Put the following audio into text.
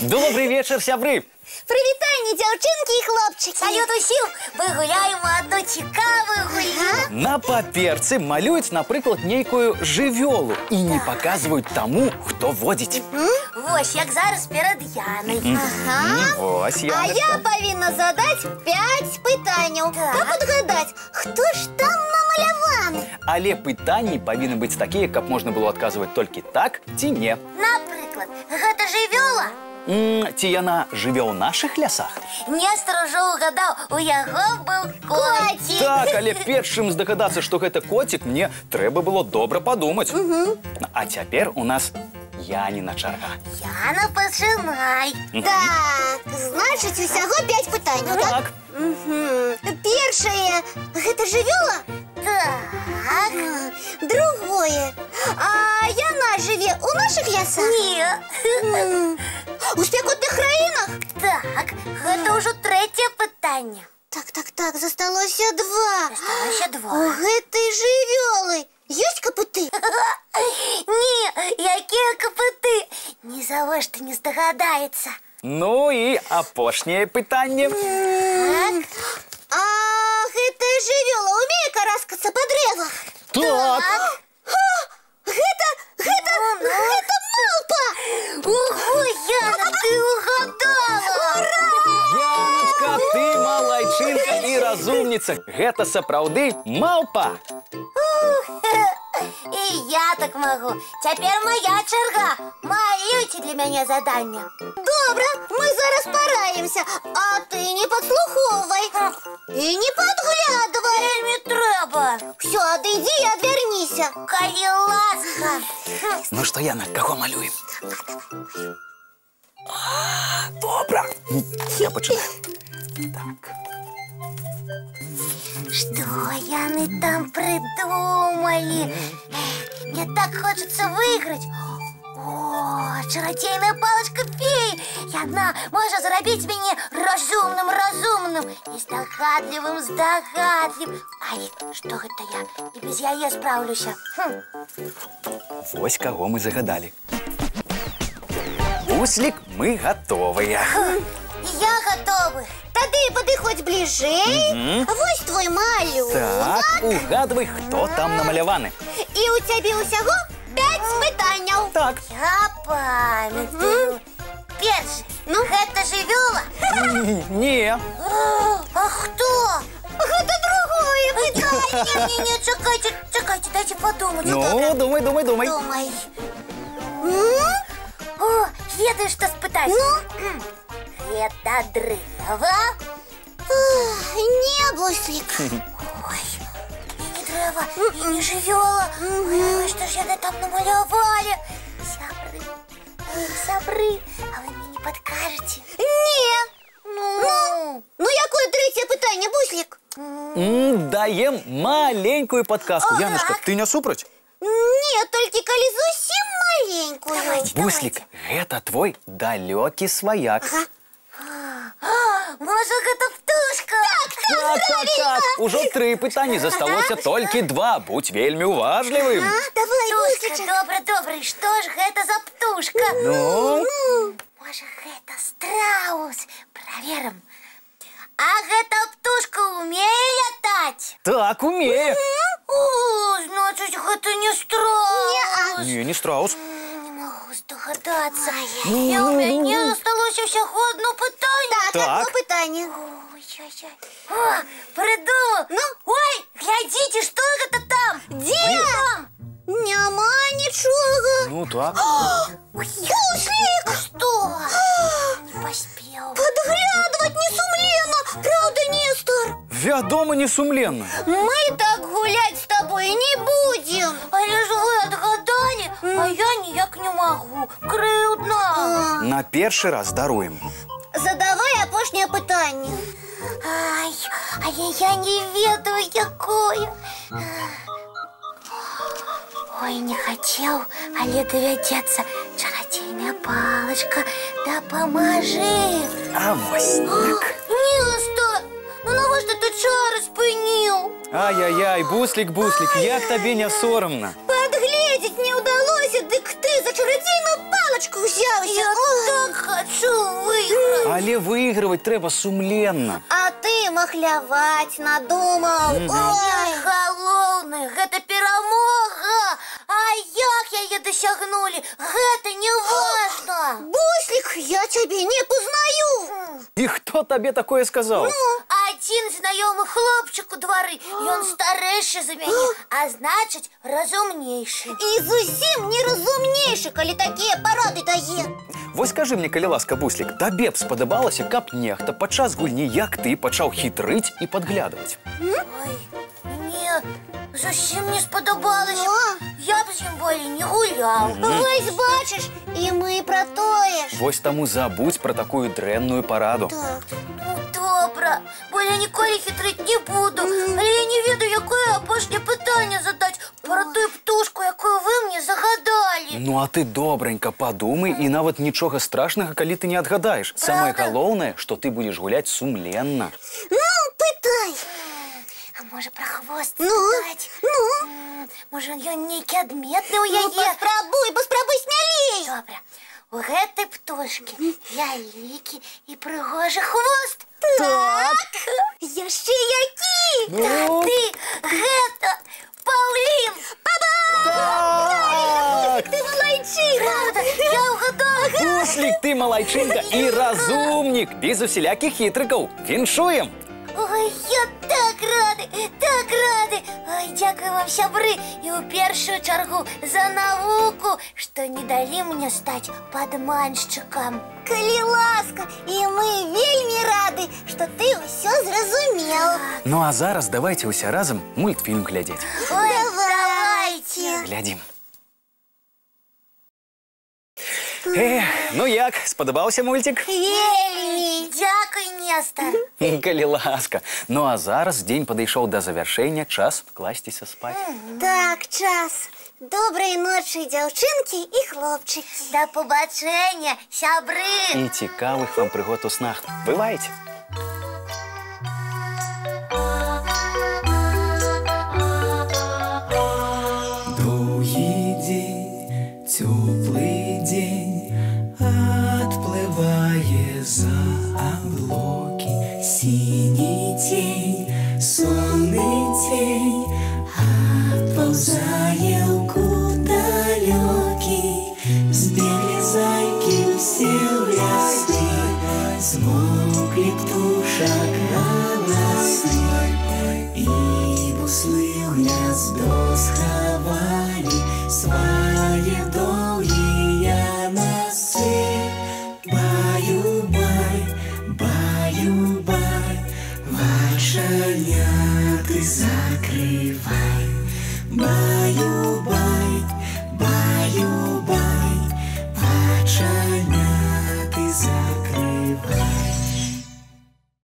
Добрий вечір, сябри! Привітання, дівчинки і хлопчики! Салют усім! Ми гуляємо одну цікаву гулю. На паперці малюють, наприклад, нейкую живьолу і не показують тому, хто водить. Ось, як зараз перед Яною. Ось, А Яночка. я повинна задати 5 питань. Та підгадати, хто ж там намалюваний? Але питання повинні бути такі, каб можна було відказувати тільки так, ці ні. Наприклад, гэта жывёла? Ці яна живе у наших лясах? Нестор уже угадав, у яго був котик. Так, але перш чим здогадатися, що гэта котик, мне треба було добре подумати. А тепер у нас Яніна черга. Яна, починай. Так, значить, усього 5 питань, так? Так. Перше, гэта жывёла? Так. Другое, а яна живе у наших лясах? Ні. У спекотних країнах? Так, гэта ўжо третє питання. Так, засталося 2. Осталося 2. У гэтай жывёлы ёсць капыты? Ні, якія капыты? Ні за што не здагадаецца. Ну і апошнє питання. Так. А гэтая жывёла умее караскацца па дрэвах? Так. Гэта малпа! Ого, Яна, ти угадала! Яночка, ты малайчинка і розумниця. Гэта сапраўды малпа. І я так могу. Теперь моя черга. Малюйте для меня задание. Добре, ми зараз пораємося, а ти не підслуховуй і не підглядывай. Не треба. Все, одійди і одвернися. Коли ласка. Ну що, Яна, кого малюємо? Добре. Я починаю. Так. Что Яны там придумали? Мне так хочется выиграть. О, чародейная палочка феи. Яна може зробити мені розумним і здогадливим. Ай, что это я? И без яе справлюся. Ось кого мы загадали. Буслик, мы готовые. Я готовы. Тоді підходь ближей. Ось твій малюнок. Так, угадывай, хто там намаляваний. І у тебе усього 5 питань. Так. Я пам'ятаю. Перше, гэта жывёла? Ні. А хто? Гэта другое питання. Не, чекайте, дайте подумать. Ну, думай. Думай. О, ведаю, что спытать. Это древо? Не, Буслик. Ой, и не древо, и не жывёла. Ой, что ж яны там намалявали? Сябры, а вы мне не подкажете? Ні. Ну, Яке третє питання, Буслик? Даем маленькую подсказку. Яночка, ты не супроть? Ні, тільки коли зовсім маленькою. Буслик, это твой далекий свояк. може, гэта птушка? Так. Уже 3 питання, засталося тільки 2. Будь вельми уважливим. Давай, Птушка, Бусличек. добре. Что ж гэта за птушка? Ну? Може, гэта страус? Проверим. А гэта птушка умее летать? Так, умею. О, значит, гэта не страус. Не страус. Не могу здогадаться. І у мяне осталося всього одно питання. Так, одно питання. Ой-ой-ой. О, придумал. Ой, глядите, что это там? Где там? Нема нічого. Ну так. Буслик! Что? Не поспел. Подглядывать несумленно, правда, Нестор? Вядома несумленно. Мы так гулять с тобой не будем. Але ж ви отгадали, а я ніяк не могу. Кривдно. На перший раз даруем. Задавай опошнє питання. Ай, а я не ведаю, якое. Ой, не хотел, але доведется. Чародейная палочка, да поможи. А вось так. Нестор, ну навіщо ти чари спинив? Ай-яй-яй, Буслик, як тобі не соромно? Подглядеть не удалося, дик ти за чародійну палочку точку взявся. Я так хочу выиграть. Але выигрывать треба сумленно. А ты махлявать надумал. Я галоўны, гэта перамога. А як яе дасягнулі, гэта не важна. Буслик, я тебя не познаю. И кто тебе такое сказал? Один знаёмы хлопчик у двары, ён старэйшы за мяне, а значыць, разумнейшы. І зусім не разумнейшы, калі такія парады дае. Вось скажи мне, калі ласка, Буслик, табе б спадабалася, каб нехта падчас гульні, як ты, пачаў хітрыць і падглядваць? Ой, мне зусім не спадабалася. Я б з ім болей не гуляў. Вось бачыш, і мы пра тое ж. Вось таму забудзь пра такую дрэнную параду. Так. Ну, добра, болей ніколі хітрыць не буду. Але я не ведаю, якое апошняе пытанне задаць пра тую птушку, якую вы мне загадалі. Ну а ты добренька падумай, і нават нічога страшнага, калі ты не адгадаеш. Самае галоўнае, што ты будзеш гуляць сумленна. Ну, пытай. А можа пра хвост Ну, спытаць? ну. Можа, ён нейкі адметны ў Ну, яе? паспрабуй смялей. Добра. У гэтай птушкі вялікі і прыгожы хвост. Так. Яшчэ які? Ну, Ты гэта паўлін. так! Ты малайчына. Правда, я ўгадала. Буслик, ты малайчынка і разумнік, без усялякіх хітрыкаў. Віншуем! Ой, я так рады, так рады. Ой, дзякую вам, сябры, і ў першую чаргу за навуку, што не далі мне стаць падманшчыкам. Калі ласка, і мы вельмі рады, што ты ўсё зразумеў. Ну а зараз давайте ўсе разам мультфільм глядзець. Ой, давайте. Глядзім. Ну як, спадабаўся мультик? Вельмі. Дзякуй, Нестар. Калі ласка. Ну а зараз дзень падышоў да завяршэння, час класціся спаць. Так, час. Добрай ночы, дзяўчынкі і хлопчыкі. Да побачення, сябры. І цікавых вам прыгод у снах. Бывайце! Довгий день, теплый день, отплывая за облаки. Синий тень, сонный тень, отползая в далекий. Сбегли зайки все в лесны, смолкли птушек голосы. И буслы в гнездо сховали свои долгие носы. Баю-бай, баю-бай, ваши няты закрывай. Бай.